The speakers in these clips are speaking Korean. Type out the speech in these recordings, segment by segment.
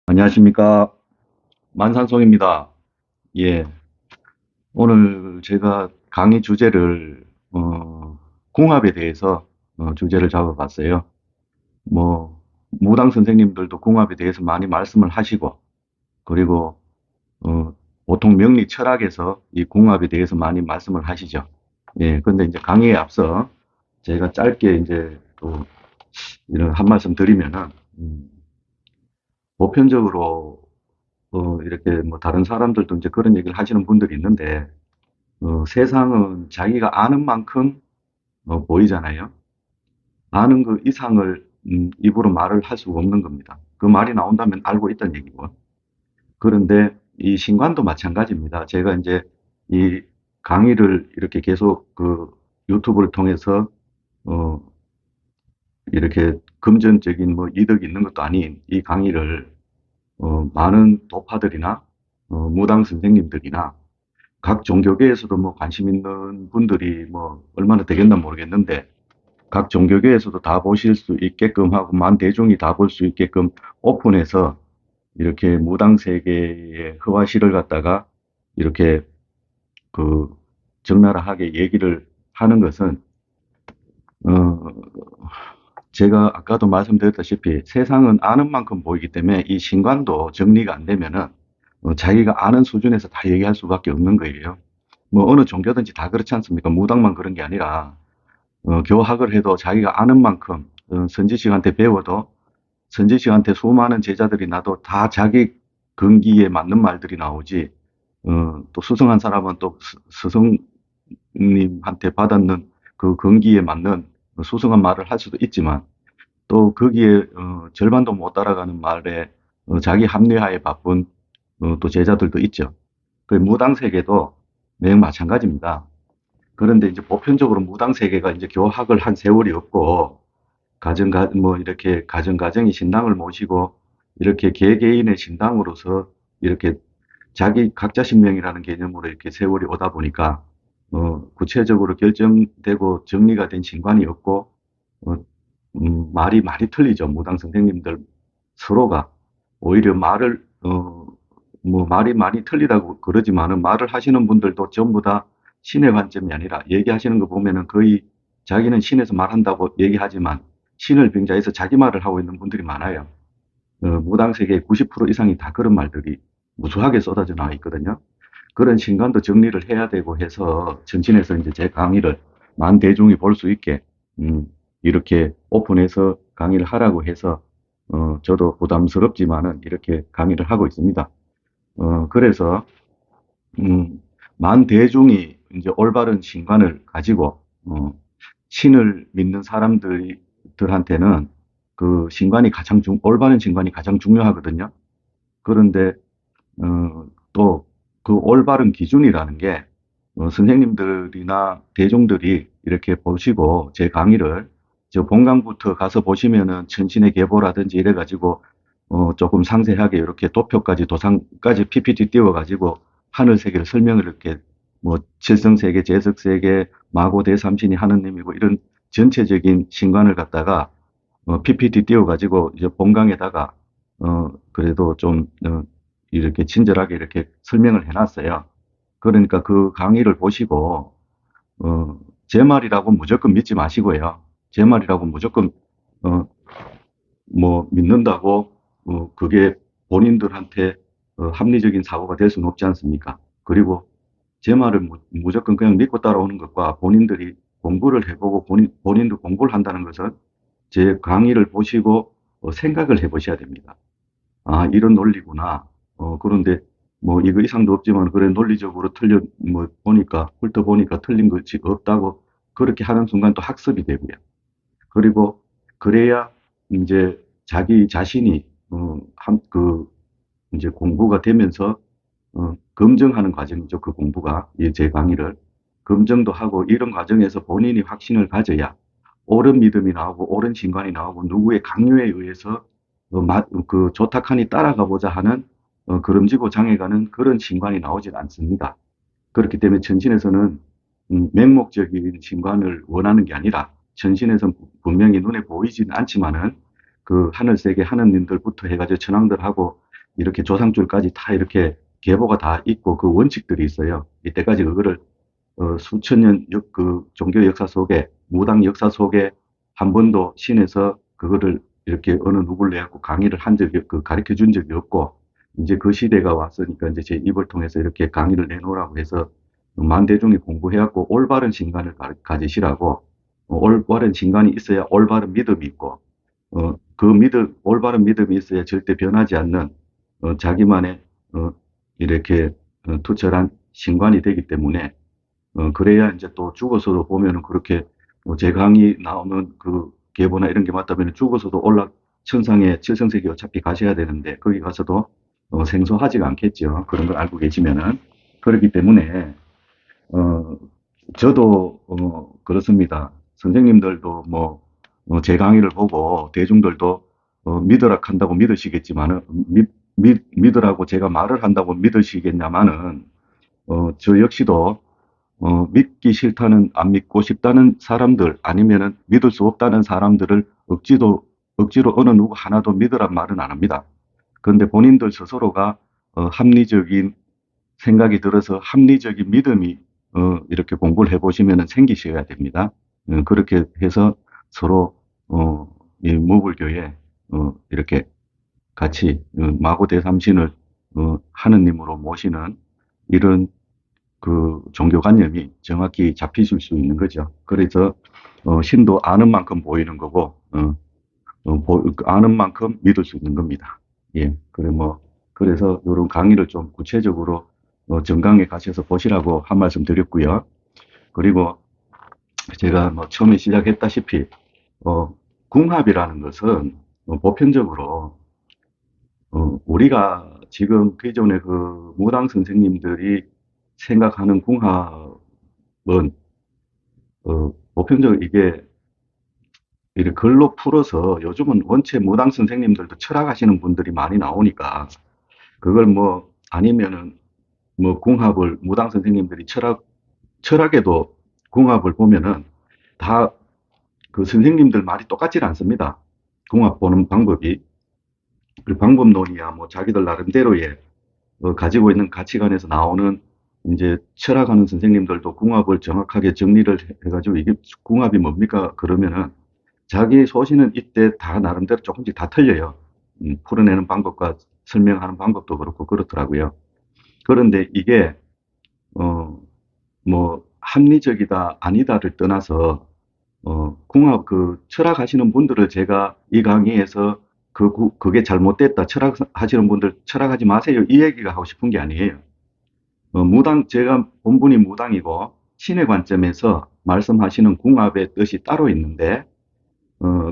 안녕하십니까. 만산송입니다. 예. 오늘 제가 강의 주제를, 궁합에 대해서, 주제를 잡아봤어요. 뭐, 무당 선생님들도 궁합에 대해서 많이 말씀을 하시고, 그리고, 보통 명리 철학에서 이 궁합에 대해서 많이 말씀을 하시죠. 예. 근데 이제 강의에 앞서 제가 짧게 이제 또 이런 한 말씀 드리면은, 보편적으로 이렇게 뭐 다른 사람들도 이제 그런 얘기를 하시는 분들이 있는데, 세상은 자기가 아는 만큼 보이잖아요. 아는 그 이상을 입으로 말을 할 수가 없는 겁니다. 그 말이 나온다면 알고 있다는 얘기고. 그런데 이 신관도 마찬가지입니다. 제가 이제 이 강의를 이렇게 계속 그 유튜브를 통해서 어, 이렇게 금전적인 뭐 이득이 있는 것도 아닌 이 강의를 많은 도파들이나 무당 선생님들이나 각 종교계에서도 뭐 관심 있는 분들이 뭐 얼마나 되겠나 모르겠는데, 각 종교계에서도 다 보실 수 있게끔 하고 만 대중이 다 볼 수 있게끔 오픈해서 이렇게 무당 세계의 허와실을 갖다가 이렇게 그 적나라하게 얘기를 하는 것은, 어 제가 아까도 말씀드렸다시피 세상은 아는 만큼 보이기 때문에 이 신관도 정리가 안 되면은 자기가 아는 수준에서 다 얘기할 수밖에 없는 거예요. 뭐 어느 종교든지 다 그렇지 않습니까? 무당만 그런 게 아니라 교학을 해도 자기가 아는 만큼, 선지식한테 배워도 선지식한테 수많은 제자들이 나도 다 자기 근기에 맞는 말들이 나오지. 또 수성한 사람은 또 스승님한테 받았는 그 근기에 맞는 수성한 말을 할 수도 있지만, 또 거기에 절반도 못 따라가는 말에 자기 합리화에 바쁜 또 제자들도 있죠. 그 무당 세계도 매우 마찬가지입니다. 그런데 이제 보편적으로 무당 세계가 이제 교학을 한 세월이 없고, 뭐 이렇게 가정가정이 신당을 모시고, 이렇게 개개인의 신당으로서 이렇게 자기 각자 신명이라는 개념으로 이렇게 세월이 오다 보니까, 구체적으로 결정되고 정리가 된 신관이 없고, 어, 말이 많이 틀리죠. 무당 선생님들 서로가. 오히려 뭐 말이 많이 틀리다고 그러지만은, 말을 하시는 분들도 전부 다 신의 관점이 아니라, 얘기하시는 거 보면은 거의 자기는 신에서 말한다고 얘기하지만 신을 빙자해서 자기 말을 하고 있는 분들이 많아요. 무당 세계의 90% 이상이 다 그런 말들이 무수하게 쏟아져 나와 있거든요. 그런 신간도 정리를 해야 되고 해서 전진해서 이제 제 강의를 만 대중이 볼 수 있게 이렇게 오픈해서 강의를 하라고 해서 저도 부담스럽지만은 이렇게 강의를 하고 있습니다. 그래서 음, 만 대중이 이제 올바른 신관을 가지고 신을 믿는 사람들한테는 그 신관이 올바른 신관이 가장 중요하거든요. 그런데 또 그 올바른 기준이라는 게, 선생님들이나 대중들이 이렇게 보시고 제 강의를, 저 본강부터 가서 보시면은 천신의 계보라든지 이래가지고 조금 상세하게 이렇게 도표까지 도상까지 PPT 띄워가지고 하늘 세계를 설명을 이렇게, 뭐 칠성세계, 제석세계, 마고 대삼신이 하느님이고 이런 전체적인 신관을 갖다가 PPT 띄워가지고 이제 본강에다가 그래도 좀 이렇게 친절하게 이렇게 설명을 해놨어요. 그러니까 그 강의를 보시고 제 말이라고 무조건 믿지 마시고요. 제 말이라고 무조건 어, 뭐 믿는다고 그게 본인들한테 합리적인 사고가 될 수는 없지 않습니까? 그리고 제 말을 무조건 그냥 믿고 따라오는 것과, 본인들이 공부를 해보고 본인도 공부를 한다는 것은 제 강의를 보시고 생각을 해보셔야 됩니다. 아, 이런 논리구나. 그런데 뭐 이거 이상도 없지만 그래 논리적으로 뭐 보니까 훑어보니까 틀린 것이 없다고 그렇게 하는 순간 또 학습이 되고요. 그리고 그래야 이제 자기 자신이 이제 공부가 되면서 검증하는 과정이죠. 그 공부가 제 강의를 검증도 하고, 이런 과정에서 본인이 확신을 가져야 옳은 믿음이 나오고 옳은 신관이 나오고, 누구의 강요에 의해서 그 조탁하니 따라가 보자 하는 그름지고 장애가는 그런 신관이 나오질 않습니다. 그렇기 때문에 천신에서는 맹목적인 신관을 원하는 게 아니라, 천신에서는 분명히 눈에 보이지는 않지만은 그 하늘세계 하느님들부터 해가지고 천왕들하고 이렇게 조상줄까지 다 이렇게 계보가 다 있고 그 원칙들이 있어요. 이때까지 그거를 수천 년 그 종교 역사 속에, 무당 역사 속에 한 번도 신에서 그거를 이렇게 어느 누구를 내갖고 강의를 한 적이, 가르쳐 준 적이 없고, 이제 그 시대가 왔으니까 이제 제 입을 통해서 이렇게 강의를 내놓으라고 해서 만대중이 공부해갖고 올바른 신간을 가지시라고, 올바른 신간이 있어야 올바른 믿음이 있고, 올바른 믿음이 있어야 절대 변하지 않는, 자기만의, 이렇게, 투철한 신관이 되기 때문에, 그래야 이제 또 죽어서도 보면은 그렇게 제 강의 나오는 그 계보나 이런 게 맞다면 죽어서도 천상에 칠성세계 어차피 가셔야 되는데 거기 가서도 생소하지가 않겠죠. 그런 걸 알고 계시면은. 그렇기 때문에 저도 그렇습니다. 선생님들도 뭐 제 강의를 보고 대중들도 믿으라 한다고 믿으시겠지만은 믿으라고 제가 말을 한다고 믿으시겠냐마는 저 역시도 믿기 싫다는, 안 믿고 싶다는 사람들, 아니면은 믿을 수 없다는 사람들을 억지로 어느 누구 하나도 믿으란 말은 안 합니다. 그런데 본인들 스스로가 합리적인 생각이 들어서 합리적인 믿음이 이렇게 공부를 해보시면 생기셔야 됩니다. 그렇게 해서 서로 이 무불교에 이렇게 같이 마고대삼신을 하느님으로 모시는 이런 그 종교관념이 정확히 잡히실 수 있는 거죠. 그래서 신도 아는 만큼 보이는 거고, 아는 만큼 믿을 수 있는 겁니다. 예, 그래서 이런 강의를 좀 구체적으로 정강에 가셔서 보시라고 한 말씀 드렸고요. 그리고 제가 뭐 처음에 시작했다시피 궁합이라는 것은 보편적으로 우리가 지금 기존의 그 무당 선생님들이 생각하는 궁합은 보편적으로 이게 이렇게 글로 풀어서 요즘은 원체 무당 선생님들도 철학하시는 분들이 많이 나오니까 그걸 뭐 아니면은 뭐 궁합을 무당 선생님들이 철학에도 궁합을 보면은 다 그 선생님들 말이 똑같지는 않습니다. 궁합 보는 방법이. 그 방법론이야 뭐 자기들 나름대로의 가지고 있는 가치관에서 나오는 이제 철학하는 선생님들도 궁합을 정확하게 정리를 해가지고 이게 궁합이 뭡니까? 그러면은 자기 소신은 이때 다 나름대로 조금씩 다 틀려요. 풀어내는 방법과 설명하는 방법도 그렇고 그렇더라고요. 그런데 이게 뭐 합리적이다 아니다를 떠나서 궁합 그 철학하시는 분들을 제가 이 강의에서 그게 잘못됐다 철학하시는 분들 철학하지 마세요 이 얘기가 하고 싶은 게 아니에요. 제가 본분이 무당이고 신의 관점에서 말씀하시는 궁합의 뜻이 따로 있는데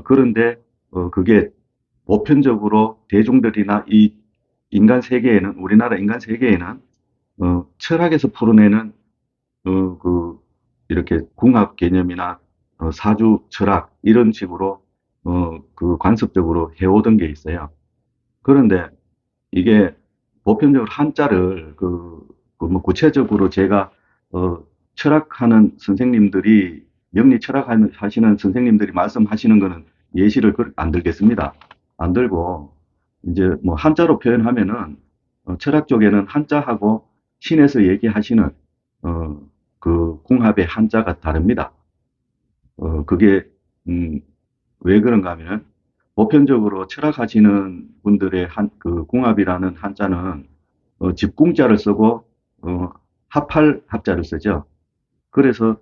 그런데 그게 보편적으로 대중들이나 이 인간 세계에는 우리나라 인간 세계에는 철학에서 풀어내는 그 이렇게 궁합 개념이나 사주 철학 이런 식으로 그 관습적으로 해오던 게 있어요. 그런데 이게 보편적으로 한자를 뭐 구체적으로 제가 철학하는 선생님들이 명리 철학하시는 선생님들이 말씀하시는 거는 예시를 안 들겠습니다. 안 들고 이제 뭐 한자로 표현하면은 철학 쪽에는 한자하고 신에서 얘기하시는 그 궁합의 한자가 다릅니다. 그게 왜 그런가 하면 보편적으로 철학하시는 분들의 그 궁합이라는 한자는 집궁자를 쓰고 합할 합자를 쓰죠. 그래서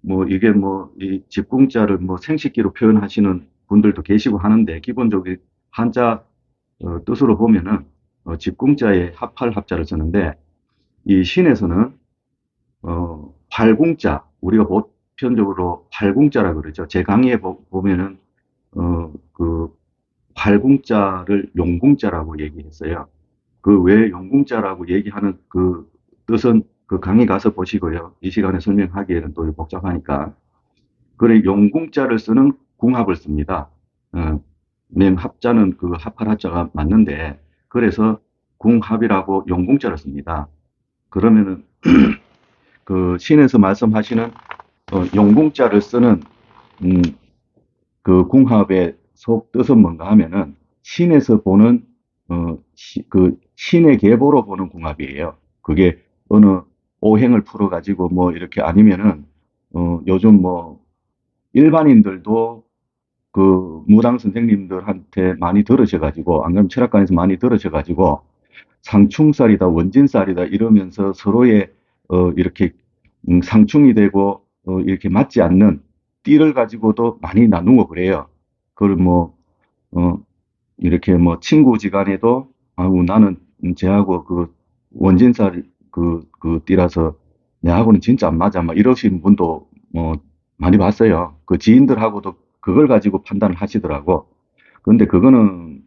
뭐 이게 뭐 이 집궁자를 뭐 생식기로 표현하시는 분들도 계시고 하는데 기본적으로 한자 뜻으로 보면은 집궁자에 합할 합자를 쓰는데 이 신에서는 활궁자 우리가 보편적으로 활궁자라 그러죠. 제 강의에 보면은 그 활궁자를 용궁자라고 얘기했어요. 그 왜 용궁자라고 얘기하는 그 뜻은 그 강의 가서 보시고요. 이 시간에 설명하기에는 또 복잡하니까. 그래 용궁자를 쓰는 궁합을 씁니다. 합자는 그 합할 합자가 맞는데 그래서 궁합이라고 용궁자를 씁니다. 그러면은 그 신에서 말씀하시는 용궁자를 쓰는 그 궁합의 속 뜻은 뭔가 하면은 신에서 보는 그 신의 계보로 보는 궁합이에요. 그게 어느 오행을 풀어가지고 뭐 이렇게 아니면은, 요즘 뭐 일반인들도 그 무당 선생님들한테 많이 들으셔가지고, 안 그러면 철학관에서 많이 들으셔가지고, 상충살이다, 원진살이다 이러면서 서로의, 이렇게, 상충이 되고, 이렇게 맞지 않는 띠를 가지고도 많이 나누고 그래요. 그걸 뭐, 어, 이렇게 뭐 친구지간에도, 아우, 나는 쟤하고 그 원진살 그 띠라서 내하고는 진짜 안 맞아. 막 이러시는 분도 뭐 많이 봤어요. 그 지인들하고도 그걸 가지고 판단을 하시더라고. 그런데 그거는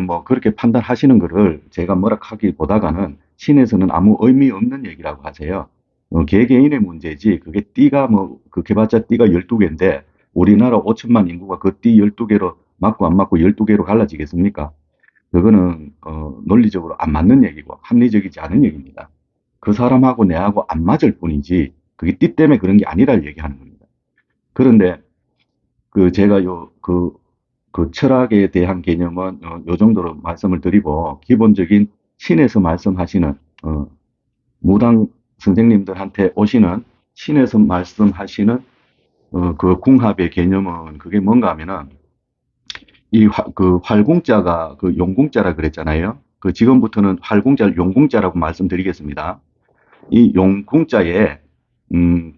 뭐 그렇게 판단하시는 거를 제가 뭐라 하기보다가는 신에서는 아무 의미 없는 얘기라고 하세요. 개개인의 문제지, 그게 띠가 뭐, 그렇게 봤자 띠가 12개인데, 우리나라 5천만 인구가 그 띠 12개로 맞고 안 맞고 12개로 갈라지겠습니까? 그거는, 논리적으로 안 맞는 얘기고, 합리적이지 않은 얘기입니다. 그 사람하고 내하고 안 맞을 뿐이지, 그게 띠 때문에 그런 게 아니라 얘기하는 겁니다. 그런데, 제가 그 철학에 대한 개념은 요 정도로 말씀을 드리고, 기본적인 신에서 말씀하시는 무당 선생님들한테 오시는 신에서 말씀하시는 그 궁합의 개념은 그게 뭔가 하면은 그 활궁자가 그 용궁자라 그랬잖아요. 그 지금부터는 활궁자를 용궁자라고 말씀드리겠습니다. 이 용궁자의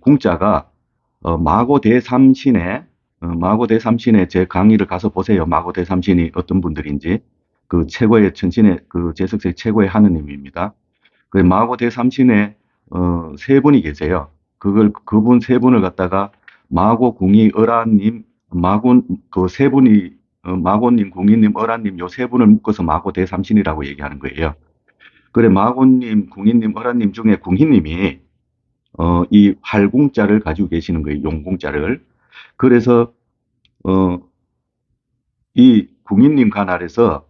궁자가 마고 대삼신의 마고 대삼신의 제 강의를 가서 보세요. 마고 대삼신이 어떤 분들인지. 그 최고의 천신의 그 제석세 최고의 하느님입니다. 그 마고 대삼신에 세 분이 계세요. 그분 세 분을 갖다가 마고 궁이 어란님, 마곤 그 세 분이 마고님, 궁이님, 어란님 요 세 분을 묶어서 마고 대삼신이라고 얘기하는 거예요. 그래 마고님, 궁이님, 어란님 중에 궁희님이 이 활궁자를 가지고 계시는 거예요. 용궁자를. 그래서 어, 이 궁인님 관할에서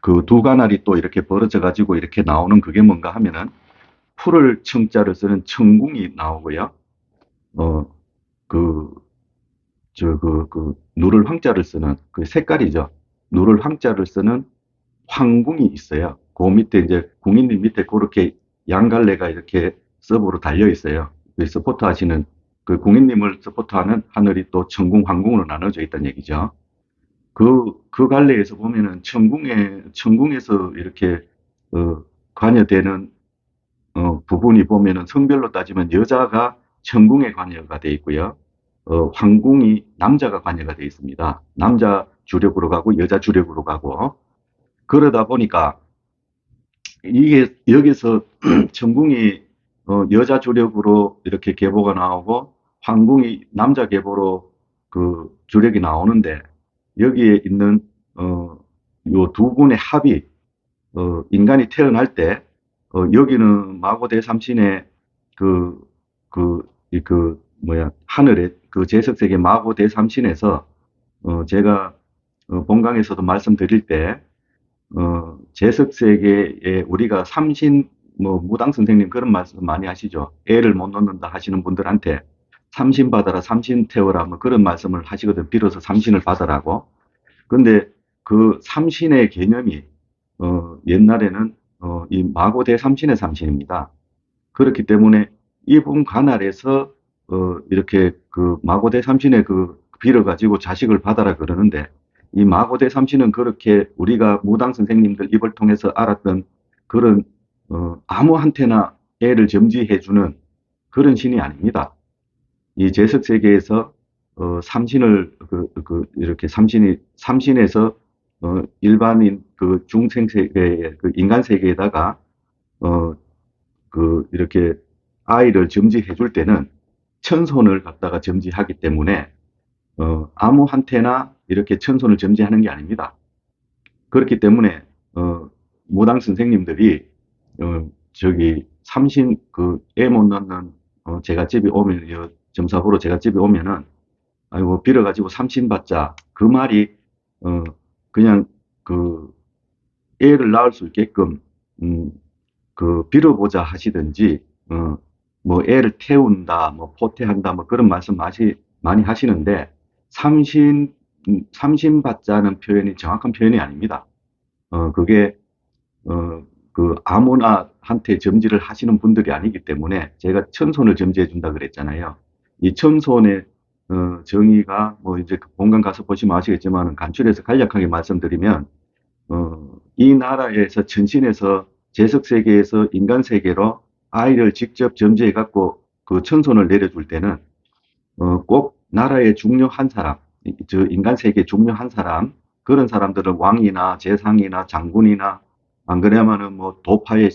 그 두 관할이 또 이렇게 벌어져 가지고 이렇게 나오는 그게 뭔가 하면은 풀을 청자를 쓰는 청궁이 나오고요. 어, 그, 누를 황자를 쓰는 그 색깔이죠. 누를 황자를 쓰는 황궁이 있어요. 그 밑에 이제 궁인님 밑에 그렇게 양갈래가 이렇게 서브로 달려 있어요. 그 서포트 하시는 그 궁인님을 서포트하는 하늘이 또 청궁, 황궁으로 나눠져 있다는 얘기죠. 그 갈래에서 보면은 천궁에서 이렇게, 관여되는, 부분이 보면은 성별로 따지면 여자가 천궁에 관여가 돼 있고요. 황궁이 남자가 관여가 돼 있습니다. 남자 주력으로 가고 여자 주력으로 가고. 그러다 보니까 이게 여기서 천궁이 여자 주력으로 이렇게 계보가 나오고 황궁이 남자 계보로 그 주력이 나오는데 여기에 있는 요 두 분의 합이 인간이 태어날 때 여기는 마고대 삼신의 그, 뭐야, 하늘에 그 제석세계 마고대 삼신에서 제가 본강에서도 말씀드릴 때 제석세계에 우리가 삼신, 뭐, 무당 선생님 그런 말씀 많이 하시죠. 애를 못 놓는다 하시는 분들한테 삼신 받아라, 삼신 태워라, 뭐 그런 말씀을 하시거든. 빌어서 삼신을 받아라고. 근데 그 삼신의 개념이, 옛날에는, 이 마고대 삼신의 삼신입니다. 그렇기 때문에 이분 관할에서, 이렇게 그 마고대 삼신의 그 빌어가지고 자식을 받아라 그러는데 이 마고대 삼신은 그렇게 우리가 무당 선생님들 입을 통해서 알았던 그런 아무한테나 애를 점지해주는 그런 신이 아닙니다. 이 제석 세계에서 삼신을 이렇게 삼신에서 일반인 그 중생 세계 그 인간 세계에다가 어, 이렇게 아이를 점지해 줄 때는 천손을 갖다가 점지하기 때문에 아무한테나 이렇게 천손을 점지하는 게 아닙니다. 그렇기 때문에 무당 선생님들이 저기 삼신 그 애 못 낳는 제가 집에 오면 점사보러 제가 집에 오면은 아이고 빌어가지고 삼신 받자 그 말이 어 그냥 그 애를 낳을 수 있게끔 음, 그 빌어보자 하시든지 뭐 애를 태운다 뭐 포태한다 뭐 그런 말씀 많이 하시는데 삼신 삼신받자는 표현이 정확한 표현이 아닙니다. 그게 아무나 한테 점지를 하시는 분들이 아니기 때문에 제가 천손을 점지해 준다 그랬잖아요. 이 천손의 정의가 뭐 이제 본관 가서 보시면 아시겠지만 간추려서 간략하게 말씀드리면 이 나라에서 천신에서 재석 세계에서 인간 세계로 아이를 직접 점지해 갖고 그 천손을 내려줄 때는 꼭 나라의 중요 한 사람, 저 인간 세계 중요 한 사람, 그런 사람들은 왕이나 재상이나 장군이나 안 그러면은 뭐 도파의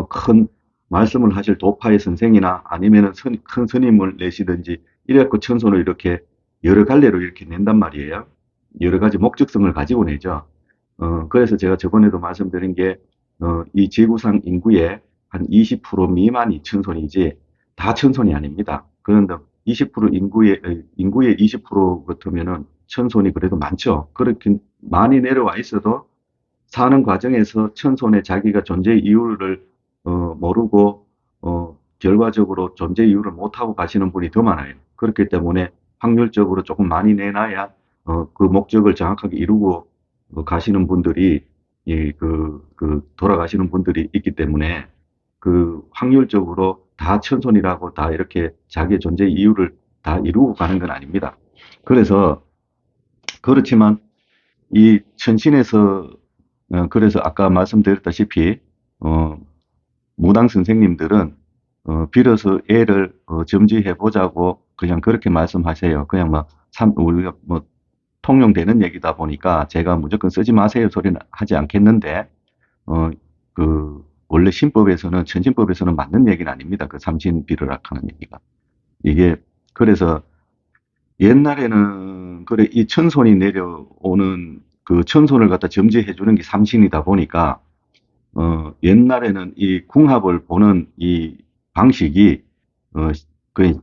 큰 말씀을 하실 도파의 선생이나 아니면은 큰 스님을 내시든지 이래갖고 천손을 이렇게 여러 갈래로 이렇게 낸단 말이에요. 여러 가지 목적성을 가지고 내죠. 그래서 제가 저번에도 말씀드린 게, 이 지구상 인구의 한 20% 미만이 천손이지 다 천손이 아닙니다. 그런데 20% 인구의 20% 같으면은 천손이 그래도 많죠. 그렇게 많이 내려와 있어도 사는 과정에서 천손의 자기가 존재 이유를 모르고 결과적으로 존재 이유를 못하고 가시는 분이 더 많아요. 그렇기 때문에 확률적으로 조금 많이 내놔야 그 목적을 정확하게 이루고 가시는 분들이 돌아가시는 분들이 있기 때문에 그 확률적으로 다 천손이라고 다 이렇게 자기의 존재 이유를 다 이루고 가는 건 아닙니다. 그래서 그렇지만 이 천신에서 그래서 아까 말씀드렸다시피 무당 선생님들은 빌어서 애를 점지해 보자고 그냥 그렇게 말씀하세요. 그냥 우리가 통용되는 얘기다 보니까 제가 무조건 쓰지 마세요 소리는 하지 않겠는데 어, 원래 신법에서는 천신법에서는 맞는 얘기는 아닙니다. 그 삼신 비르락 하는 얘기가. 이게 그래서 옛날에는 그래 이 천손이 내려오는 그 천손을 갖다 점지해 주는 게 삼신이다 보니까 옛날에는 이 궁합을 보는 이 방식이 어, 그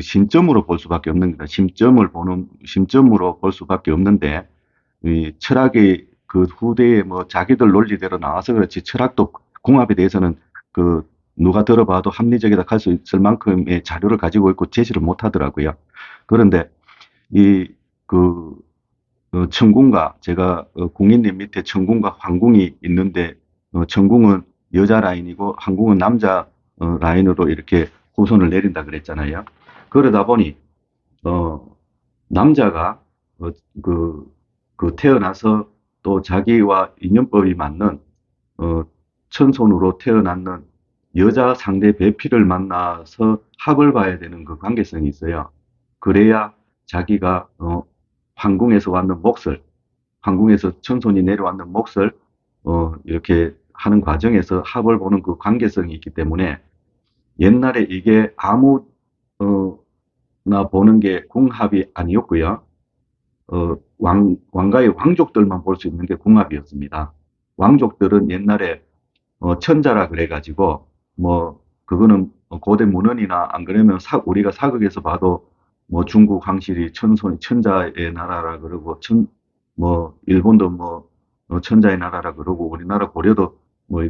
신점으로 볼 수밖에 없는 거다. 심점으로 볼 수밖에 없는데 이 철학의 그 후대에 뭐 자기들 논리대로 나와서 그렇지 철학도 궁합에 대해서는 그 누가 들어봐도 합리적이다 할 수 있을 만큼의 자료를 가지고 있고 제시를 못 하더라고요. 그런데 이 그 천궁과 제가 궁인님 밑에 천궁과 황궁이 있는데 천궁은 여자 라인이고 황궁은 남자 라인으로 이렇게 후손을 내린다 그랬잖아요. 그러다 보니 어, 남자가 어, 그, 태어나서 또 자기와 인연법이 맞는 어, 천손으로 태어났는 여자 상대 배필을 만나서 합을 봐야 되는 그 관계성이 있어요. 그래야 자기가 황궁에서 왔는 몫을, 황궁에서 천손이 내려왔는 몫을 이렇게 하는 과정에서 합을 보는 그 관계성이 있기 때문에 옛날에 이게 아무나 보는 게 궁합이 아니었고요. 왕가의 왕족들만 볼 수 있는 게 궁합이었습니다. 왕족들은 옛날에 천자라 그래가지고 그거는 고대 문헌이나 안 그러면 우리가 사극에서 봐도 중국 황실이 천자의 나라라 그러고 일본도 천자의 나라라 그러고 우리나라 고려도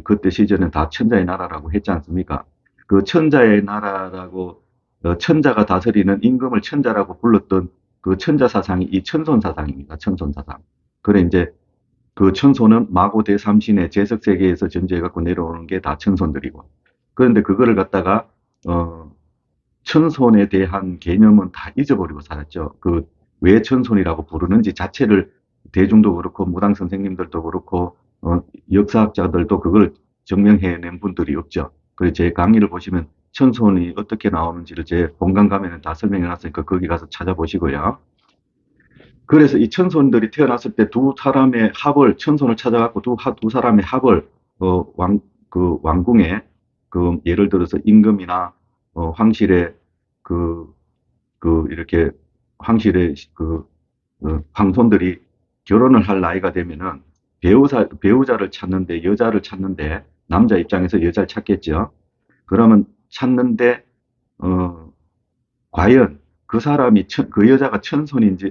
그때 시절엔 다 천자의 나라라고 했지 않습니까? 그 천자의 나라라고 천자가 다스리는 임금을 천자라고 불렀던 그 천자 사상이 이 천손 사상입니다. 천손 사상. 그래 이제 그 천손은 마고 대삼신의 제석 세계에서 전제해 갖고 내려오는 게 다 천손들이고. 그런데 그거를 갖다가 천손에 대한 개념은 다 잊어버리고 살았죠. 그 왜 천손이라고 부르는지 자체를 대중도 그렇고 무당 선생님들도 그렇고 역사학자들도 그걸 증명해낸 분들이 없죠. 그래서 제 강의를 보시면 천손이 어떻게 나오는지를 제 본강 가면은 다 설명해 놨으니까 거기 가서 찾아보시고요. 그래서 이 천손들이 태어났을 때 두 사람의 합을, 천손을 찾아갖고 두 사람의 합을, 왕궁에, 예를 들어서 임금이나, 황실의, 이렇게, 황실의, 황손들이 결혼을 할 나이가 되면은 배우자를 찾는데, 여자를 찾는데, 남자 입장에서 여자를 찾겠죠. 그러면 찾는데, 과연 그 여자가 천손인지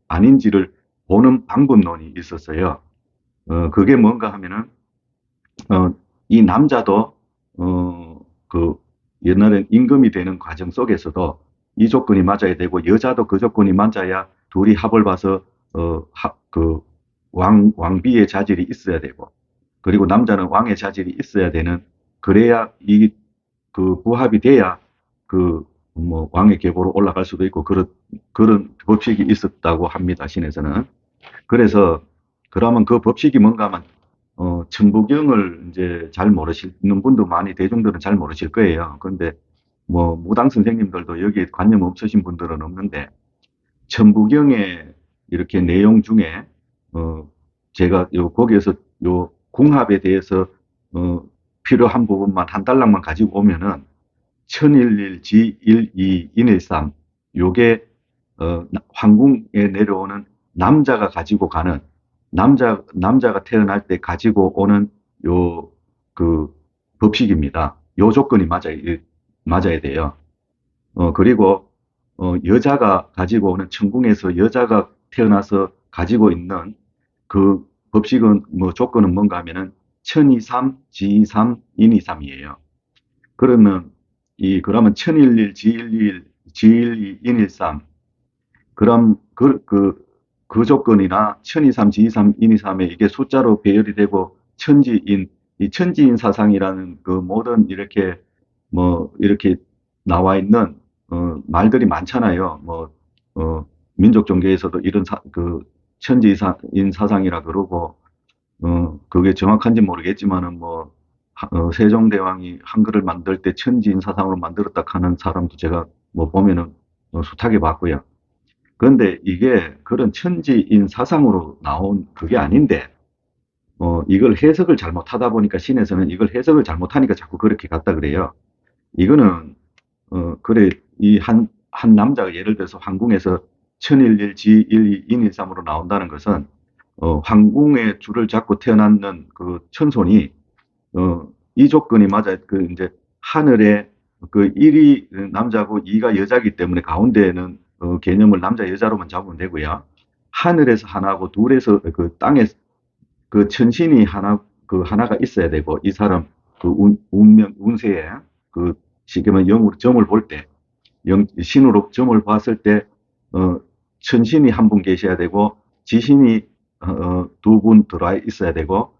아닌지를 보는 방법론이 있었어요. 그게 뭔가 하면은, 이 남자도, 옛날엔 임금이 되는 과정 속에서도 이 조건이 맞아야 되고, 여자도 그 조건이 맞아야 둘이 합을 봐서 그 왕비의 자질이 있어야 되고, 그리고 남자는 왕의 자질이 있어야 되는, 그래야 그 부합이 돼야 그 뭐 왕의 계보로 올라갈 수도 있고, 그런 법칙이 있었다고 합니다, 신에서는. 그래서 그러면 그 법칙이 뭔가 하면 천부경을 이제 잘 모르시는 분도 많이, 대중들은 잘 모르실 거예요. 그런데 뭐 무당 선생님들도 여기에 관념 없으신 분들은 없는데, 천부경의 이렇게 내용 중에 제가 거기에서 요 궁합에 대해서 어 필요한 부분만 한 달락만 가지고 오면은, 천일일 지일이 인일삼, 요게 황궁에 내려오는 남자가 가지고 가는, 남자가 태어날 때 가지고 오는 요 그 법칙입니다. 요 조건이 맞아야 돼요. 그리고 여자가 가지고 오는, 천궁에서 여자가 태어나서 가지고 있는 그 법칙은, 뭐 조건은 뭔가 하면은 천이삼, 지이삼, 인이삼이에요. 그러면 그러면 천일일, 지일일, 지일이, 인일삼. 그럼 그 조건이나 천이삼, 지이삼, 인이삼에 이게 숫자로 배열이 되고, 이 천지인 사상이라는 그 모든 이렇게 뭐 이렇게 나와 있는 말들이 많잖아요. 뭐 민족 종교에서도 이런 그 천지인 사상이라 그러고, 그게 정확한지 모르겠지만은 뭐 세종대왕이 한글을 만들 때 천지인 사상으로 만들었다 하는 사람도 제가 뭐 보면은 숱하게 봤고요. 그런데 이게 그런 천지인 사상으로 나온 그게 아닌데, 이걸 해석을 잘못하다 보니까 신에서는 이걸 해석을 잘못하니까 자꾸 그렇게 갔다 그래요. 이거는 그래, 한 남자가 예를 들어서 황궁에서 천일일, 지일이, 인일삼으로 나온다는 것은 황궁의 줄을 잡고 태어났는 그 천손이 이 조건이 맞아요. 그 이제 하늘에 그 1이 남자고 2가 여자기 때문에 가운데에는 개념을 남자 여자로만 잡으면 되고요. 하늘에서 하나고 둘에서 그 땅에 그 천신이 하나가 있어야 되고, 이 사람 그 운명 운세에 그 쉽게 말하면 영으로 점을 볼 때, 신으로 점을 봤을 때 천신이 한 분 계셔야 되고, 지신이 두 분 들어와 있어야 되고,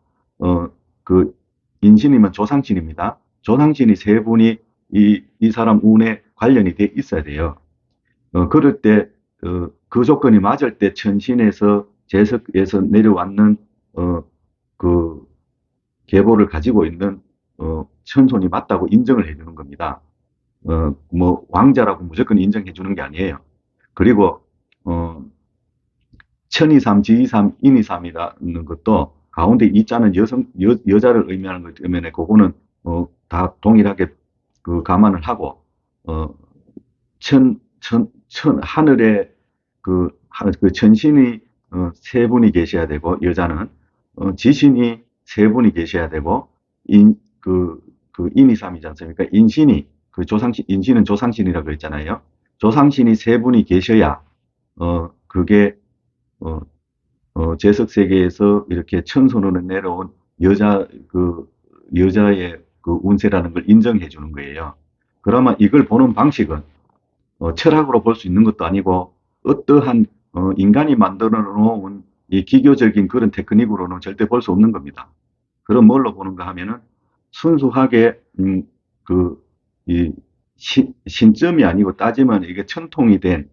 그 인신이면 조상신입니다. 조상신이 세 분이 이 사람 운에 관련이 돼 있어야 돼요. 그럴 때, 그 조건이 맞을 때 천신에서 재석에서 내려왔는, 그 계보를 가지고 있는, 천손이 맞다고 인정을 해주는 겁니다. 뭐, 왕자라고 무조건 인정해 주는 게 아니에요. 그리고, 천이삼, 지이삼, 인이삼이라는 것도 가운데 이자는 여자를 의미하는 거기 때문에 그거는 다 동일하게 그 감안을 하고, 어, 하늘에 그 천신이 세 분이 계셔야 되고, 여자는, 지신이 세 분이 계셔야 되고, 그 인이삼이지 않습니까? 인신은 조상신이라고 했잖아요. 조상신이 세 분이 계셔야, 그게, 어, 재석 세계에서 이렇게 천손으로 내려온 여자의 그 운세라는 걸 인정해 주는 거예요. 그러면 이걸 보는 방식은 철학으로 볼 수 있는 것도 아니고, 어떠한 인간이 만들어 놓은 이 기교적인 그런 테크닉으로는 절대 볼 수 없는 겁니다. 그럼 뭘로 보는가 하면은, 순수하게 그, 이 신점이 아니고 따지면 이게 천통이 된,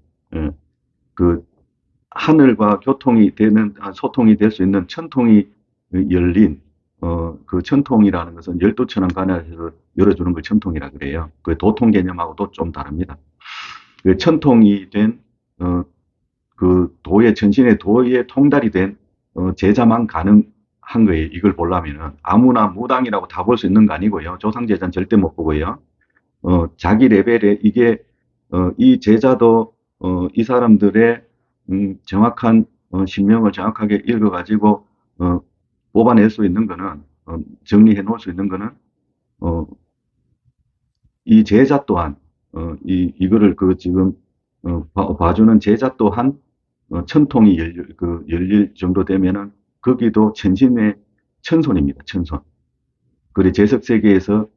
그 하늘과 소통이 될 수 있는 천통이 열린, 그 천통이라는 것은 열두 천왕관에서 열어주는 걸 천통이라 그래요. 그 도통 개념하고도 좀 다릅니다. 그 천통이 된, 그 천신의 도의 통달이 된, 제자만 가능한 거예요. 이걸 보려면은. 아무나 무당이라고 다 볼 수 있는 거 아니고요. 조상제자는 절대 못 보고요. 자기 레벨에 이 제자도, 이 사람들의, 정확한, 신명을 정확하게 읽어가지고, 뽑아낼 수 있는 거는, 정리해 놓을 수 있는 거는, 어, 이 제자 또한, 이거를 지금, 봐주는 제자 또한, 천통이 열릴 정도 되면은, 거기도 천신의 천손입니다, 천손. 그리고 재석세계에서,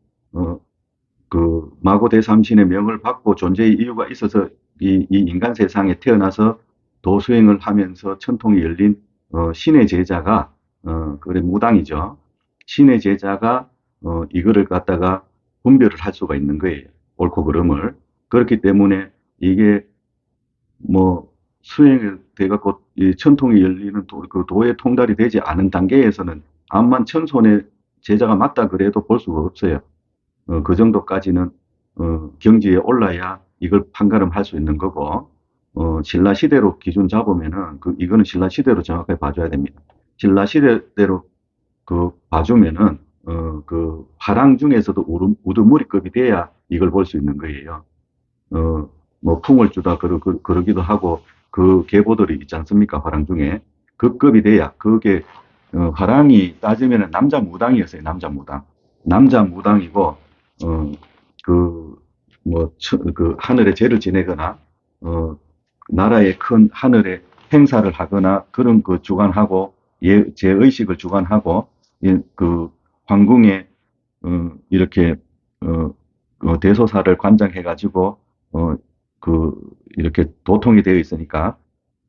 마고 대삼신의 명을 받고 존재의 이유가 있어서 이 인간 세상에 태어나서 도수행을 하면서 천통이 열린 신의 제자가 그래 무당이죠. 신의 제자가 이거를 갖다가 분별을 할 수가 있는 거예요. 옳고 그름을. 그렇기 때문에 이게 뭐 수행이 돼갖고 이 천통이 열리는 그 도의 통달이 되지 않은 단계에서는 암만 천손의 제자가 맞다 그래도 볼 수가 없어요. 그 정도까지는 경지에 올라야 이걸 판가름할 수 있는 거고 신라 시대로 기준 잡으면은 이거는 신라 시대로 정확하게 봐줘야 됩니다. 신라 시대대로 그 봐주면은 그 화랑 중에서도 우두머리급이 돼야 이걸 볼 수 있는 거예요. 뭐 풍을 주다 그러기도 하고 그 계보들이 있지 않습니까? 화랑 중에 그 급이 돼야 그게 화랑이 따지면은 남자 무당이었어요. 남자 무당. 남자 무당이고 그 하늘에 제를 지내거나 나라의 큰 하늘에 행사를 하거나 그런 그 주관하고 제의식을 주관하고 그 황궁에 이렇게 대소사를 관장해 가지고 이렇게 도통이 되어 있으니까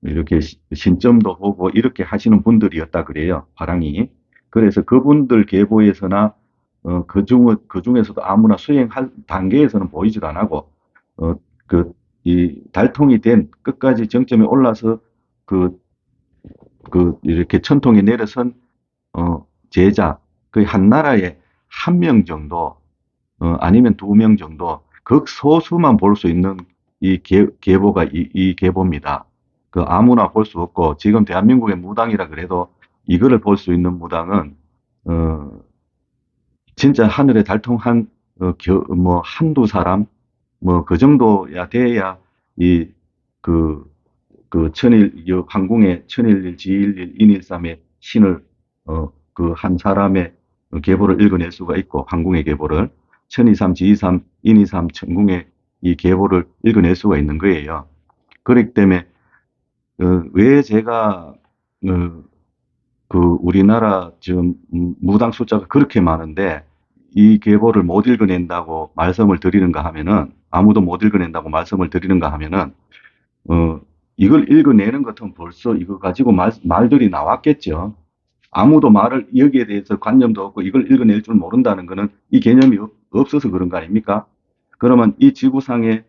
이렇게 신점도 보고 이렇게 하시는 분들이었다 그래요. 화랑이. 그래서 그분들 계보에서나 그 중에서도 아무나 수행할 단계에서는 보이지도 안 하고 이 달통이 된 끝까지 정점에 올라서 그 이렇게 천통에 내려선 제자 거의 한 나라에 한 명 정도 아니면 두 명 정도 극소수만 볼 수 있는 이 계보가 이 계보입니다. 그 아무나 볼 수 없고 지금 대한민국의 무당이라 그래도 이거를 볼 수 있는 무당은 어 진짜 하늘에 달통한 뭐 한두 사람 뭐 그 정도야 돼야 이 그 천일 황궁의 천일일 지일일 인일삼의 신을 그 한 사람의 계보를 읽어낼 수가 있고 황궁의 계보를 천이삼 지이삼 인이삼 천궁의 이 계보를 읽어낼 수가 있는 거예요. 그렇기 때문에 왜 제가 그 우리나라 지금 무당 숫자가 그렇게 많은데 이 계보를 못 읽어낸다고 말씀을 드리는가 하면은 아무도 못 읽어낸다고 말씀을 드리는가 하면은 어 이걸 읽어내는 것은 벌써 이거 가지고 말들이 나왔겠죠. 아무도 말을 여기에 대해서 관념도 없고 이걸 읽어낼 줄 모른다는 거는 이 개념이 없어서 그런 거 아닙니까? 그러면 이 지구상에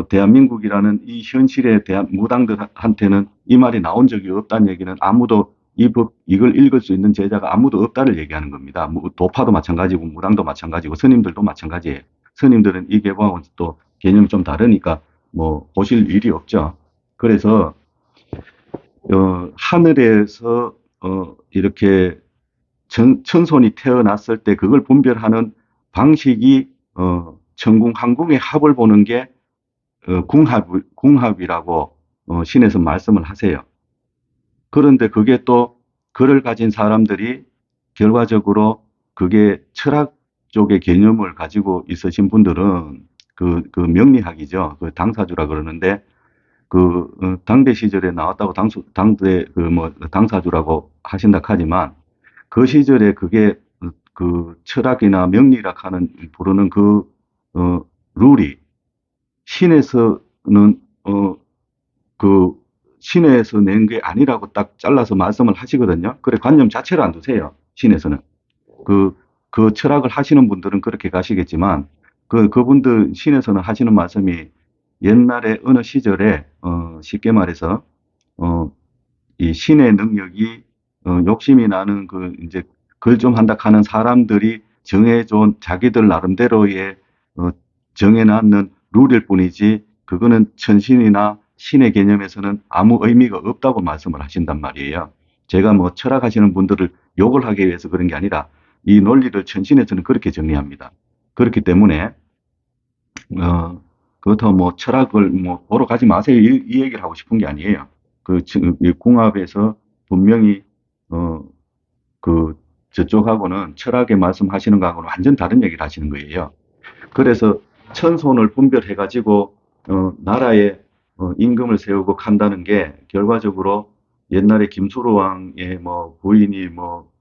대한민국이라는 이 현실의 무당들한테는 이 말이 나온 적이 없다는 얘기는 아무도 이걸 읽을 수 있는 제자가 아무도 없다를 얘기하는 겁니다. 뭐 도파도 마찬가지고 무당도 마찬가지고 스님들도 마찬가지예요. 스님들은 이 계보하고는 또 개념이 좀 다르니까 뭐 보실 일이 없죠. 그래서 하늘에서 이렇게 천손이 태어났을 때 그걸 분별하는 방식이 천궁 한궁의 합을 보는 게 궁합이라고 신에서 말씀을 하세요. 그런데 그게 또 글을 가진 사람들이 결과적으로 그게 철학 쪽의 개념을 가지고 있으신 분들은 그 명리학이죠. 그 당사주라 그러는데 당대 시절에 나왔다고 당대 당사주라고 하신다 하지만 그 시절에 그게 그 철학이나 명리학 하는 부르는 룰이 신에서는 그 신에서 낸 게 아니라고 딱 잘라서 말씀을 하시거든요. 그래 관념 자체를 안 두세요. 신에서는 그 철학을 하시는 분들은 그렇게 가시겠지만 그분들 신에서는 하시는 말씀이 옛날에 어느 시절에 쉽게 말해서 이 신의 능력이 욕심이 나는 이제 글 좀 한다 하는 사람들이 정해준 자기들 나름대로의 정해놨는 룰일 뿐이지 그거는 천신이나 신의 개념에서는 아무 의미가 없다고 말씀을 하신단 말이에요. 제가 뭐 철학하시는 분들을 욕을 하기 위해서 그런 게 아니라 이 논리를 천신에서는 그렇게 정리합니다. 그렇기 때문에 그렇다고 뭐 철학을 뭐 보러 가지 마세요 이 얘기를 하고 싶은 게 아니에요. 이 궁합에서 분명히 저쪽하고는 철학의 말씀하시는 거하고는 완전 다른 얘기를 하시는 거예요. 그래서 천손을 분별해 가지고 나라에 임금을 세우고 간다는 게 결과적으로 옛날에 김수로 왕의 뭐 부인이 뭐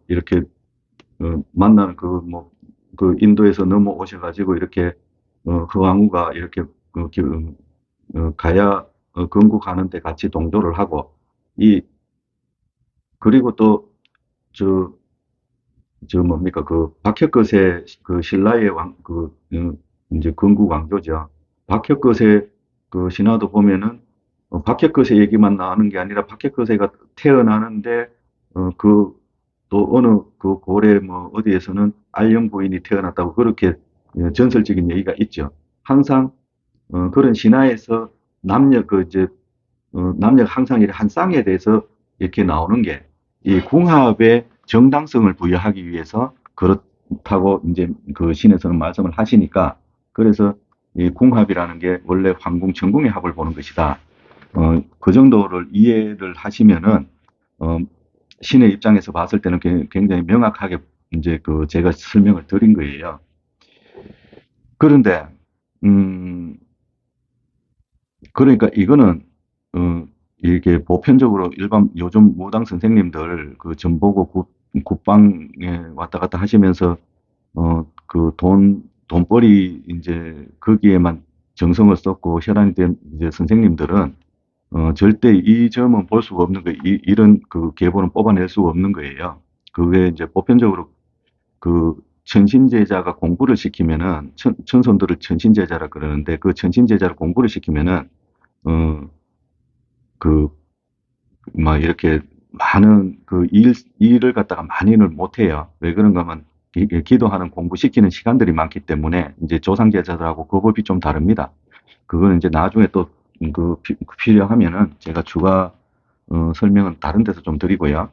이렇게 만나는 인도에서 넘어오셔 가지고 이렇게 그 왕후가 이렇게 가야 건국하는데 같이 동조를 하고, 이, 그리고 또, 저, 뭡니까, 그, 박혁거세, 그, 신라의 이제 건국 왕조죠. 박혁거세, 그, 신화도 보면은, 박혁거세 얘기만 나오는 게 아니라, 박혁거세가 태어나는데, 또 어느 그 고래 뭐 어디에서는 알령 부인이 태어났다고 그렇게 전설적인 얘기가 있죠. 항상, 그런 신화에서 남녀 항상 이렇게 한 쌍에 대해서 이렇게 나오는 게 이 궁합의 정당성을 부여하기 위해서 그렇다고 이제 그 신에서는 말씀을 하시니까 그래서 이 궁합이라는 게 원래 황궁 천궁의 합을 보는 것이다. 그 정도를 이해를 하시면은 어, 신의 입장에서 봤을 때는 굉장히 명확하게 이제 그 제가 설명을 드린 거예요. 그런데 음, 그러니까 이거는 어, 이렇게 보편적으로 일반 요즘 무당 선생님들 그 전보고 국방에 왔다 갔다 하시면서 그 돈벌이 이제 거기에만 정성을 썼고 혈안이 된 이제 선생님들은 절대 이 점은 볼 수가 없는 거예요. 이런 그 계보는 뽑아낼 수가 없는 거예요. 그게 이제 보편적으로 그 천신제자가 공부를 시키면은 천손들을 천신제자라 그러는데 그 천신제자를 공부를 시키면은 어, 그, 막 이렇게 많은 일을 갖다가 많이는 못해요. 왜 그런가 하면 기도하는 공부시키는 시간들이 많기 때문에 이제 조상제자들하고 그 법이 좀 다릅니다. 그거는 이제 나중에 또 필요하면은 제가 추가 설명은 다른 데서 좀 드리고요.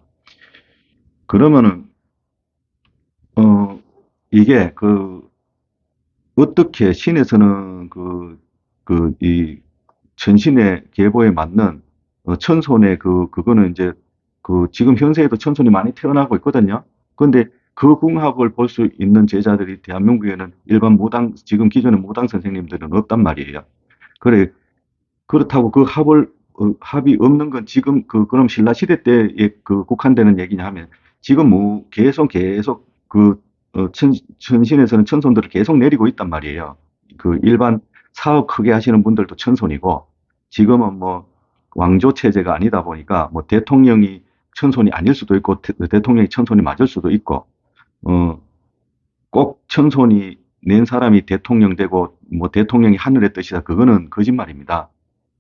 그러면은 어, 이게 어떻게 신에서는 이 천신의 계보에 맞는 천손의 그거는 이제 지금 현세에도 천손이 많이 태어나고 있거든요. 그런데 그 궁합을 볼 수 있는 제자들이 대한민국에는 일반 지금 기존의 무당 선생님들은 없단 말이에요. 그래, 그렇다고 합이 없는 건 지금 그럼 신라 시대 때에 국한되는 얘기냐 하면 지금 뭐 계속 천신에서는 천손들을 계속 내리고 있단 말이에요. 일반 사업 크게 하시는 분들도 천손이고 지금은 뭐 왕조 체제가 아니다 보니까 뭐 대통령이 천손이 아닐 수도 있고 대통령이 천손이 맞을 수도 있고 어, 꼭 천손이 낸 사람이 대통령 되고 뭐 대통령이 하늘의 뜻이다. 그거는 거짓말입니다.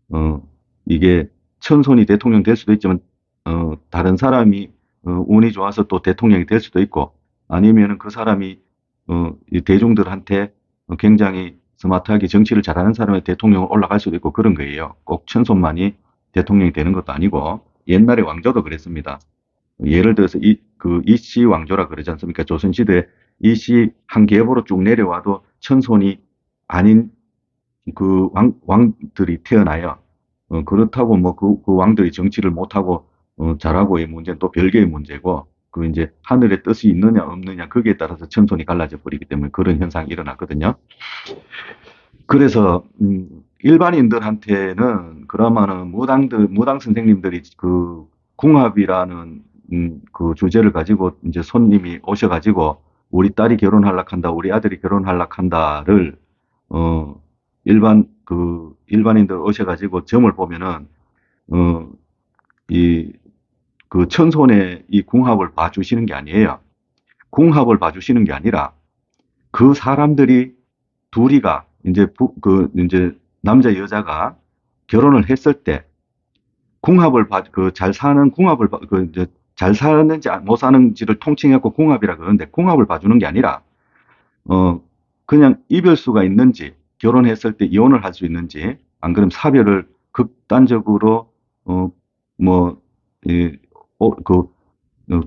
어, 이게 천손이 대통령 될 수도 있지만, 다른 사람이, 운이 좋아서 또 대통령이 될 수도 있고, 아니면은 그 사람이, 이 대중들한테 굉장히 스마트하게 정치를 잘하는 사람이 대통령으로 올라갈 수도 있고 그런 거예요. 꼭 천손만이 대통령이 되는 것도 아니고, 옛날에 왕조도 그랬습니다. 예를 들어서 이씨 왕조라 그러지 않습니까? 조선시대 이씨 한 계보로 쭉 내려와도 천손이 아닌 왕들이 태어나요. 그렇다고 뭐 그 왕들이 정치를 못하고, 잘하고의 문제는 또 별개의 문제고, 이제 하늘의 뜻이 있느냐 없느냐 거기에 따라서 천손이 갈라져 버리기 때문에 그런 현상이 일어났거든요. 그래서, 일반인들한테는 그러면은 무당 선생님들이 궁합이라는, 그 주제를 가지고 이제 손님이 오셔가지고 우리 딸이 결혼하려고 한다, 우리 아들이 결혼하려고 한다를, 어, 일반인들 오셔가지고 점을 보면은, 어, 이, 천손의 이 궁합을 봐주시는 게 아니에요. 궁합을 봐주시는 게 아니라 그 사람들이 둘이가 이제 남자 여자가 결혼을 했을 때 잘 사는 이제 잘 사는지 못 사는지를 통칭해갖고 궁합이라 그러는데 궁합을 봐주는 게 아니라 어, 그냥 이별수가 있는지, 결혼했을 때 이혼을 할 수 있는지, 안 그러면 사별을 극단적으로, 뭐, 이,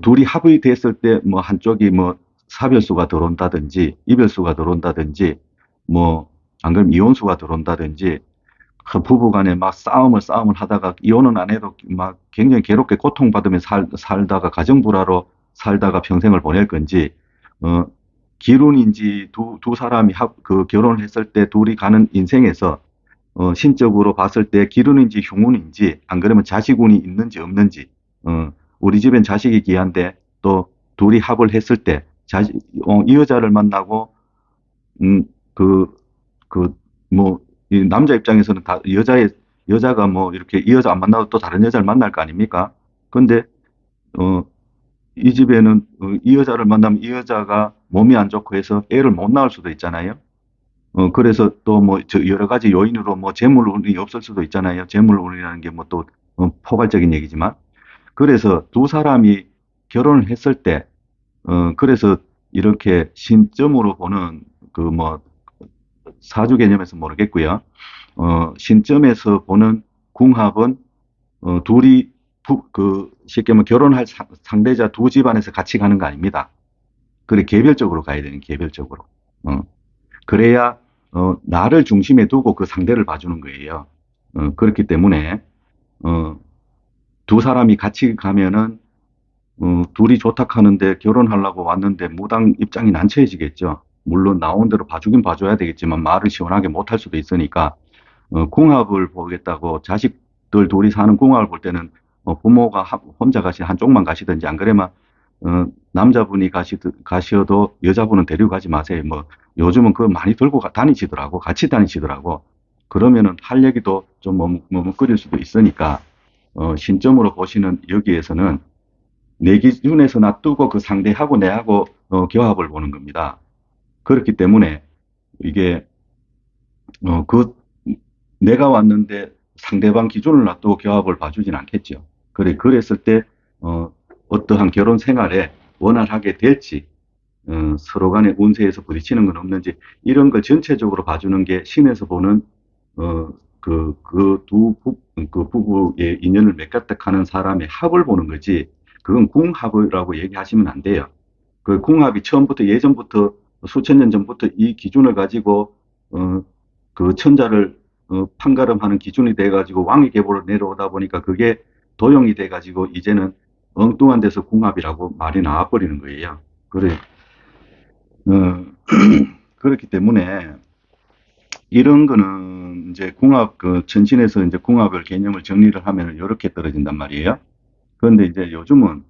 둘이 합의 됐을 때, 뭐, 한쪽이 뭐, 사별수가 들어온다든지, 이별수가 들어온다든지, 뭐, 안 그러면 이혼수가 들어온다든지, 그 부부 간에 막 싸움을 하다가 이혼은 안 해도 막 굉장히 괴롭게 고통받으며 살다가 가정불화로 살다가 평생을 보낼 건지, 어, 기룬인지 두 사람이 결혼을 했을 때 둘이 가는 인생에서, 신적으로 봤을 때 기룬인지 흉운인지, 안 그러면 자식운이 있는지 없는지, 우리 집엔 자식이 귀한데 또 둘이 합을 했을 때, 이 여자를 만나고, 음, 그, 그, 뭐, 이 남자 입장에서는 다 여자의 여자가 뭐 이렇게 이 여자 안 만나도 또 다른 여자를 만날 거 아닙니까? 근데 어, 이 집에는 이 여자를 만나면 이 여자가 몸이 안 좋고 해서 애를 못 낳을 수도 있잖아요. 그래서 또 뭐 여러 가지 요인으로 뭐 재물운이 없을 수도 있잖아요. 재물운이라는 게 뭐 또 포괄적인 얘기지만. 그래서 두 사람이 결혼을 했을 때, 그래서 이렇게 신점으로 보는 그 뭐 사주 개념에서 모르겠고요. 신점에서 보는 궁합은 둘이 쉽게 말하면 결혼할 상대자 두 집안에서 같이 가는 거 아닙니다. 그래 개별적으로 가야 되는 개별적으로. 어, 그래야 나를 중심에 두고 그 상대를 봐주는 거예요. 그렇기 때문에 어, 두 사람이 같이 가면은 둘이 좋다 하는데 결혼하려고 왔는데 무당 입장이 난처해지겠죠. 물론 나온 대로 봐주긴 봐줘야 되겠지만 말을 시원하게 못할 수도 있으니까 궁합을 보겠다고 자식들 둘이 사는 궁합을 볼 때는 부모가 혼자 한쪽만 가시든지 안 그러면 남자분이 가셔도 여자분은 데리고 가지 마세요. 뭐 요즘은 그거 많이 들고 다니시더라고. 같이 다니시더라고. 그러면은 할 얘기도 좀 머뭇거릴 수도 있으니까 신점으로 보시는 여기에서는 내 기준에서 놔두고 그 상대하고 내하고 교합을 보는 겁니다. 그렇기 때문에 이게 그 내가 왔는데 상대방 기준을 놔두고 교합을 봐주진 않겠죠. 그랬을 때 어떠한 결혼 생활에 원활하게 될지 서로 간의 운세에서 부딪히는 건 없는지 이런 걸 전체적으로 봐주는 게 신에서 보는 그 부부의 인연을 맺겠다는 사람의 합을 보는 거지 그건 궁합이라고 얘기하시면 안 돼요. 그 궁합이 처음부터 예전부터 수천 년 전부터 이 기준을 가지고 어, 그 천자를 판가름하는 기준이 돼가지고 왕위 계보로 내려오다 보니까 그게 도용이 돼가지고 이제는 엉뚱한 데서 궁합이라고 말이 나와버리는 거예요. 그래, 어, 그렇기 때문에 이런 거는 이제 궁합, 그 천신에서 이제 궁합을 개념을 정리를 하면 이렇게 떨어진단 말이에요. 그런데 이제 요즘은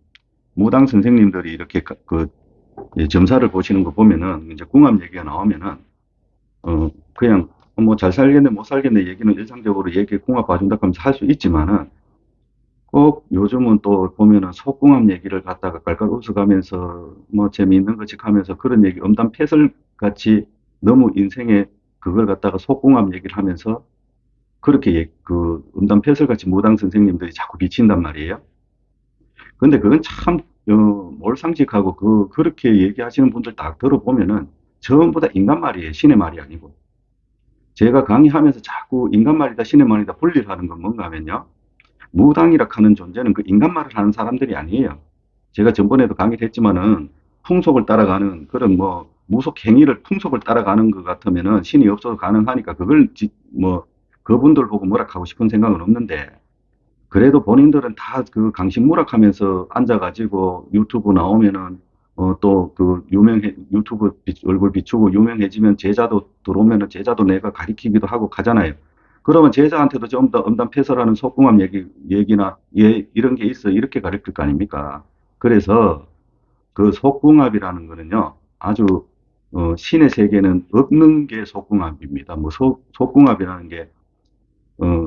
무당 선생님들이 이렇게 점사를 보시는 거 보면은 이제 궁합 얘기가 나오면은 그냥 뭐 잘 살겠네 못 살겠네 얘기는 일상적으로 얘기 궁합 봐준다 하면서 할 수 있지만은 꼭 요즘은 또 보면은 속궁합 얘기를 갖다가 깔깔 웃어가면서 뭐 재미있는 거씩 하면서 그런 얘기 음담 패설 같이 너무 인생에 그걸 갖다가 속궁합 얘기를 하면서 그렇게 그 음담 패설 같이 무당 선생님들이 자꾸 비친단 말이에요. 근데 그건 참 몰상식하고 그렇게 얘기하시는 분들 딱 들어보면은 전부 다 인간 말이에요. 신의 말이 아니고. 제가 강의하면서 자꾸 인간 말이다, 신의 말이다 분리를 하는 건 뭔가 하면요. 무당이라 하는 존재는 그 인간 말을 하는 사람들이 아니에요. 제가 전번에도 강의를 했지만은 풍속을 따라가는 그런 뭐 무속 행위를 풍속을 따라가는 것 같으면은 신이 없어도 가능하니까 그걸 뭐 그분들 보고 뭐라하고 싶은 생각은 없는데 그래도 본인들은 다 그 강신무락하면서 앉아가지고 유튜브 나오면은 또 그 유튜브 얼굴 비추고 유명해지면 제자도 들어오면은 제자도 내가 가리키기도 하고 가잖아요. 그러면 제자한테도 좀 더 음담패설하는 속궁합 얘기나 이런 게 있어 이렇게 가르칠 거 아닙니까? 그래서 그 속궁합이라는 거는요 아주 신의 세계는 없는 게 속궁합입니다. 뭐 속궁합이라는 게 어,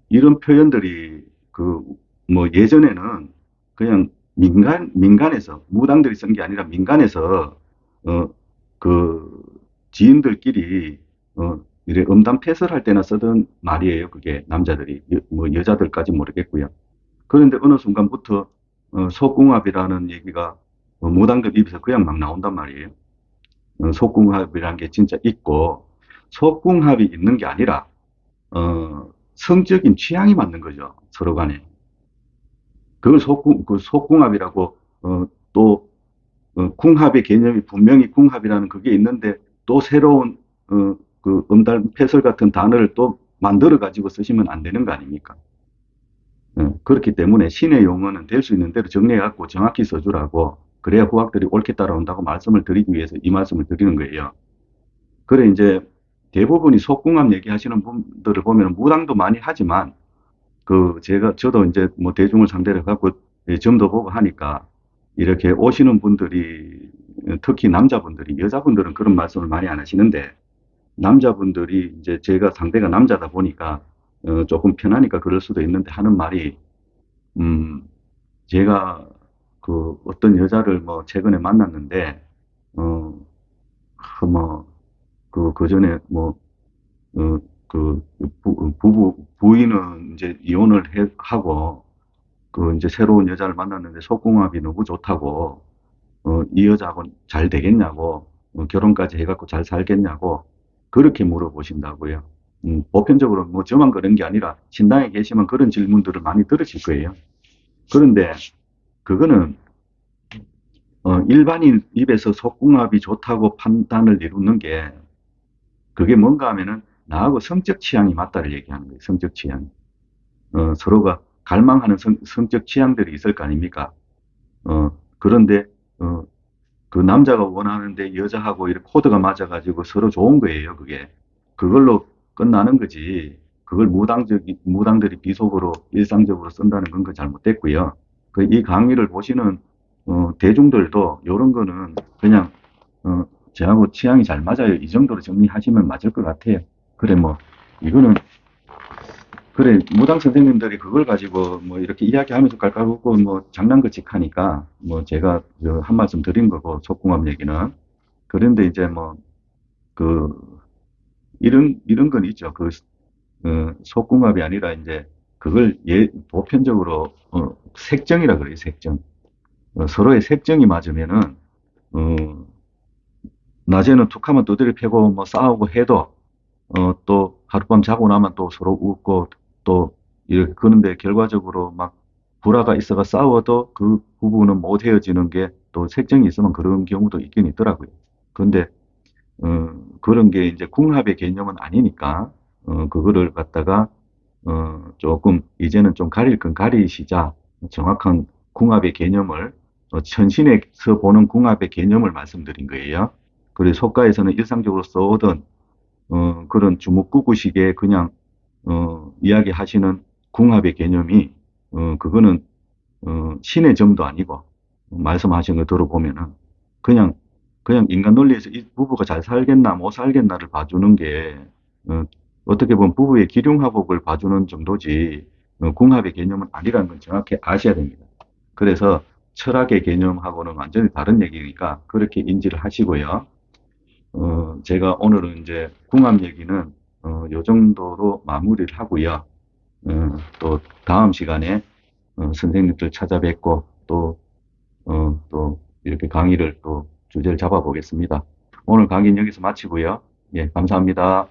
이런 표현들이 그, 뭐 예전에는 그냥 민간에서, 무당들이 쓴 게 아니라 민간에서, 어, 그 지인들끼리, 이래 음담 패설할 때나 쓰던 말이에요. 그게 남자들이, 뭐 여자들까지 모르겠고요. 그런데 어느 순간부터, 속궁합이라는 얘기가 무당들 입에서 그냥 막 나온단 말이에요. 속궁합이라는 게 진짜 있고, 속궁합이 있는 게 아니라, 성적인 취향이 맞는 거죠. 서로 간에. 그걸 속궁합이라고, 또, 궁합의 개념이 분명히 궁합이라는 그게 있는데, 또 새로운, 그 음달 패설 같은 단어를 또 만들어 가지고 쓰시면 안 되는 거 아닙니까? 그렇기 때문에 신의 용어는 될 수 있는 대로 정리해 갖고 정확히 써주라고, 그래야 후학들이 옳게 따라온다고 말씀을 드리기 위해서 이 말씀을 드리는 거예요. 그래, 이제 대부분이 속궁합 얘기하시는 분들을 보면 무당도 많이 하지만, 저도 이제 뭐 대중을 상대로 해갖고 점도 보고 하니까 이렇게 오시는 분들이 특히 남자분들이 여자분들은 그런 말씀을 많이 안 하시는데 남자분들이 이제 제가 상대가 남자다 보니까 조금 편하니까 그럴 수도 있는데 하는 말이, 음, 제가 그 어떤 여자를 뭐 최근에 만났는데, 어, 뭐, 그 전에 뭐, 어, 부인은 이제 하고, 그 이제 새로운 여자를 만났는데 속궁합이 너무 좋다고, 이 여자하고 잘 되겠냐고, 결혼까지 해갖고 잘 살겠냐고, 그렇게 물어보신다고요. 보편적으로 뭐 저만 그런 게 아니라 신당에 계시면 그런 질문들을 많이 들으실 거예요. 그런데 그거는 일반인 입에서 속궁합이 좋다고 판단을 이루는 게 그게 뭔가 하면은 나하고 성적 취향이 맞다를 얘기하는 거예요. 성적 취향. 서로가 갈망하는 성적 취향들이 있을 거 아닙니까? 그런데 어, 그 남자가 원하는데 여자하고 이렇게 코드가 맞아가지고 서로 좋은 거예요, 그게. 그걸로 끝나는 거지. 그걸 무당들이 비속어로 일상적으로 쓴다는 건 그 잘못됐고요. 이 강의를 보시는, 대중들도 이런 거는 그냥, 저하고 취향이 잘 맞아요. 이 정도로 정리하시면 맞을 것 같아요. 그래, 뭐, 이거는 그래, 무당 선생님들이 그걸 가지고 뭐 이렇게 이야기하면서 깔깔웃고 뭐 장난거짓 하니까 뭐 제가 한 말씀 드린 거고, 속궁합 얘기는. 그런데 이제 뭐, 그, 이런 건 있죠. 속궁합이 아니라 이제 그걸 보편적으로, 색정이라 그래요, 색정. 서로의 색정이 맞으면은, 어, 낮에는 툭 하면 두드려 패고 뭐 싸우고 해도 또 하룻밤 자고 나면 또 서로 웃고 또 이렇게 그런데 결과적으로 막 불화가 있어가 싸워도 그 부부는 못 헤어지는 게 또 색정이 있으면 그런 경우도 있긴 있더라고요. 그런데 그런 게 이제 궁합의 개념은 아니니까 그거를 갖다가 조금 이제는 좀 가릴 건 가리시자 정확한 궁합의 개념을 천신에서 보는 궁합의 개념을 말씀드린 거예요. 그리고 속가에서는 일상적으로 써오던 그런 주먹구구식의 그냥, 이야기하시는 궁합의 개념이, 그거는, 신의 점도 아니고, 말씀하신 거 들어보면은, 그냥, 그냥 인간 논리에서 이 부부가 잘 살겠나, 못 살겠나를 봐주는 게, 어, 어떻게 보면 부부의 기륭화복을 봐주는 정도지, 궁합의 개념은 아니라는 건 정확히 아셔야 됩니다. 그래서 철학의 개념하고는 완전히 다른 얘기니까 그렇게 인지를 하시고요. 제가 오늘은 이제 궁합 얘기는 요 정도로 마무리를 하고요. 또 다음 시간에 선생님들 찾아뵙고 또 이렇게 강의를 또 주제를 잡아보겠습니다. 오늘 강의는 여기서 마치고요. 예, 감사합니다.